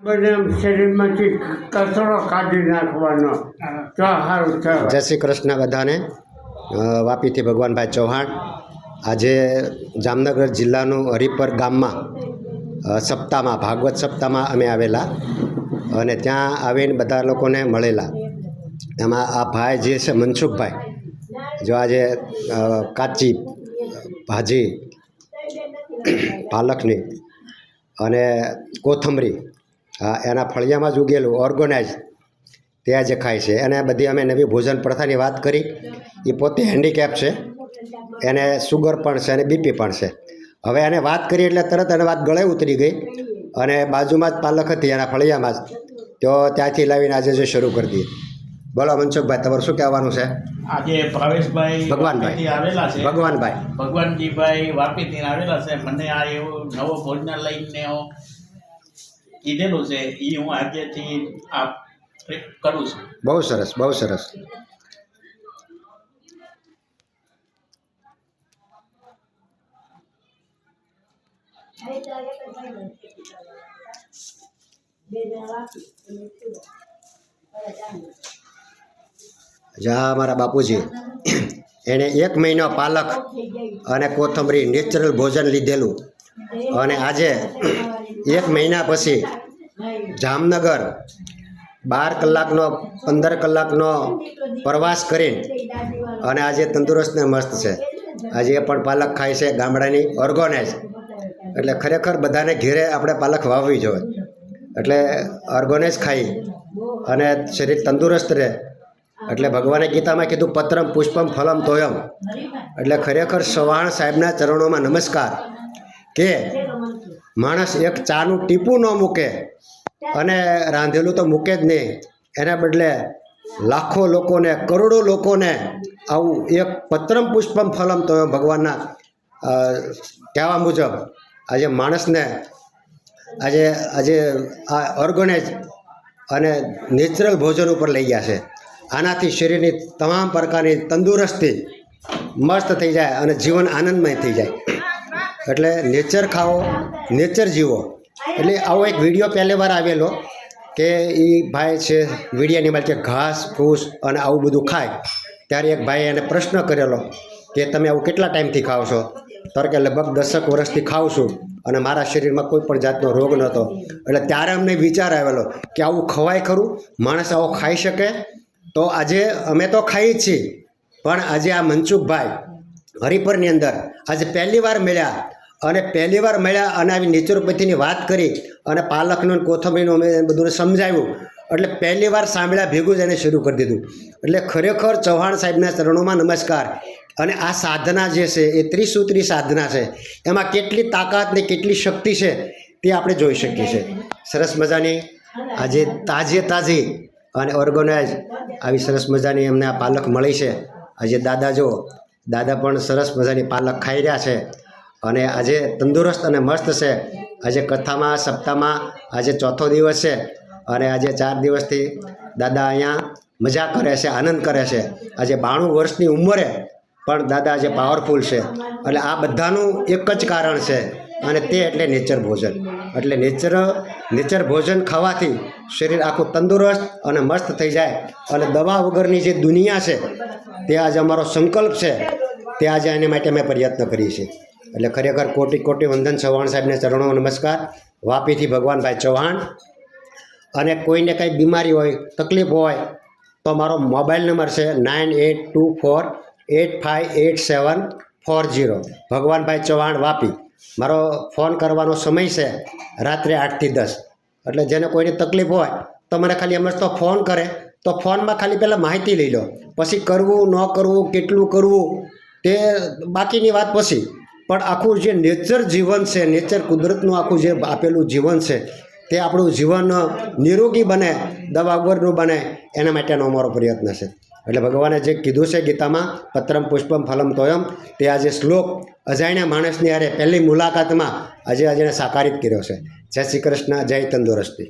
બધે શરીરમાંથી કચરો કાઢી નાખવાનો તો સારું થાય. જય શ્રી કૃષ્ણ બધાને. વાપીથી ભગવાનભાઈ ચૌહાણ. આજે જામનગર જિલ્લાનું હરિપર ગામમાં સપ્તાહમાં ભાગવત સપ્તાહમાં અમે આવેલા અને ત્યાં આવીને બધા લોકોને મળેલા. એમાં આ ભાઈ જે છે મનસુખભાઈ, જો આજે કાચી ભાજી પાલકની અને કોથમરી એના ફળિયામાં જ ઉગેલું ઓર્ગેનાઇઝ તે આજે ખાય છે. અને બધી અમે નવી ભોજન પ્રથાની વાત કરી. એ પોતે હેન્ડીકેપ છે, એને સુગર પણ છે અને બીપી પણ છે. હવે એને વાત કરી એટલે તરત એને વાત ગળે ઉતરી ગઈ અને બાજુમાં જ પાલક હતી એના ફળિયામાં જ, તો ત્યાંથી લાવીને આજે જો શરૂ કરી દીધી. બોલો મનસુખભાઈ, તમારું શું કહેવાનું છે? આજે ભાવેશભાઈ ભગવાનભાઈ આવેલા છે, ભગવાનજીભાઈ વાપીથી આવેલા છે. મને આ એવું નવો ભોજનાલયને કીધેલું છે, એ હું આજેથી આ કરું છું. બહુ સરસ, બહુ સરસ. જા મારા બાપુજી, એણે 1 મહિનો પાલક અને કોથમરી નેચરલ ભોજન લીધેલું અને આજે 1 મહિના પછી જામનગર 12 કલાકનો 15 કલાકનો પ્રવાસ કરીને અને આજે તંદુરસ્ત ને મસ્ત છે. આજે એ પણ પાલક ખાય છે, ગામડાની ઓર્ગેનાઇઝ. એટલે ખરેખર બધાને ઘેરે આપણે પાલક વાવવી જોઈએ, એટલે ઓર્ગેનાઇઝ ખાઈ અને શરીર તંદુરસ્ત રહે. એટલે ભગવાને ગીતામાં કીધું પત્રમ પુષ્પમ ફલમ તોયમ. એટલે ખરેખર ચૌહાણ સાહેબના ચરણોમાં નમસ્કાર કે માણસ એક ચાનું ટીપું ન મૂકે અને રાંધેલું તો મૂકે જ નહીં, એના બદલે લાખો લોકોને, કરોડો લોકોને આવું એક પત્રમ પુષ્પમ ફલમ તોયમ ભગવાનના કહેવા મુજબ આજે માણસને આજે આ ઓર્ગેનાઇઝ અને નેચરલ ભોજન ઉપર લઈ ગયા છે. આનાથી શરીરની તમામ પ્રકારની તંદુરસ્તી મસ્ત થઈ જાય અને જીવન આનંદમય થઈ જાય. એટલે નેચર ખાઓ, નેચર જીવો. એટલે આવો એક વિડીયો પહેલી વાર આવેલો કે એ ભાઈ છે વિડીયાની માલ કે ઘાસ ફૂસ અને આવું બધું ખાય. ત્યારે એક ભાઈએ એને પ્રશ્ન કરેલો કે તમે આવું કેટલા ટાઈમથી ખાઓ છો? તો કે લગભગ 10 વર્ષથી ખાઉં છું અને મારા શરીરમાં કોઈ પણ જાતનો રોગ નહોતો. એટલે ત્યારે અમને વિચાર આવેલો કે આવું ખવાય ખરું? માણસ આવો ખાઈ શકે? તો આજે અમે તો ખાઈએ જ છીએ, પણ આજે આ મનસુખભાઈ હરિપરની અંદર આજે પહેલી વાર મળ્યા અને આવી નેચરોપેથીની વાત કરી અને પાલકનું કોથમીરનું અમે બધું સમજાવ્યું. એટલે પહેલી વાર સાંભળ્યા ભેગું જ એને શરૂ કરી દીધું. એટલે ખરેખર ચૌહાણ સાહેબના ચરણોમાં નમસ્કાર. અને આ સાધના જે છે એ ત્રિસૂત્રી સાધના છે, એમાં કેટલી તાકાત ને કેટલી શક્તિ છે તે આપણે જોઈ શકીએ છીએ. સરસ મજાની આજે તાજી અને ઓર્ગેનાઇઝ આવી સરસ મજાની અમને આ પાલક મળી છે. આજે દાદા પણ સરસ મજાની પાલક ખાઈ રહ્યા છે અને આજે તંદુરસ્ત અને મસ્ત છે. આજે કથામાં સપ્તાહમાં આજે 4થો દિવસ છે અને આજે 4 દિવસથી દાદા અહીંયા મજા કરે છે, આનંદ કરે છે. આજે 92 વર્ષની ઉંમરે પણ દાદા આજે પાવરફુલ છે. એટલે આ બધાનું એક જ કારણ છે અને તે એટલે નેચર ભોજન. એટલે નેચર ભોજન ખાવાથી શરીર આખું તંદુરસ્ત અને મસ્ત થઈ જાય. અને દવા વગરની જે દુનિયા છે તે આજે અમારો સંકલ્પ છે, તે આજે એની માટે અમે પ્રયત્ન કરીએ છીએ. એટલે ખરેખર કોટી વંદન ચૌહાણ સાહેબને ચરણો નમસ્કાર. વાપીથી ભગવાનભાઈ ચૌહાણ. અને કોઈને કંઈ બીમારી હોય, તકલીફ હોય તો મારો મોબાઈલ નંબર છે 9824858740. ભગવાનભાઈ ચૌહાણ વાપી. મારો ફોન કરવાનો સમય છે રાત્રે 8 થી 10. એટલે જેને કોઈની તકલીફ હોય તો મને ખાલી એમ જ તો ફોન કરે, તો ફોનમાં ખાલી પહેલાં માહિતી લઈ લો, પછી કરવું ન કરવું, કેટલું કરવું તે બાકીની વાત પછી. પણ આખું જે નેચર જીવન છે, નેચર કુદરતનું આખું જે આપેલું જીવન છે તે આપણું જીવન નિરોગી બને, દવા વગરનું બને, એના માટેનો અમારો પ્રયત્ન છે. એટલે ભગવાને જે કીધું છે ગીતામાં પત્રમ પુષ્પમ ફલમ તોયમ, તે આજે શ્લોક અજાણ્યા માણસની હારે પહેલી મુલાકાતમાં આજે સાકારિત કર્યો છે. જય શ્રી કૃષ્ણ, જય તંદુરસ્તી.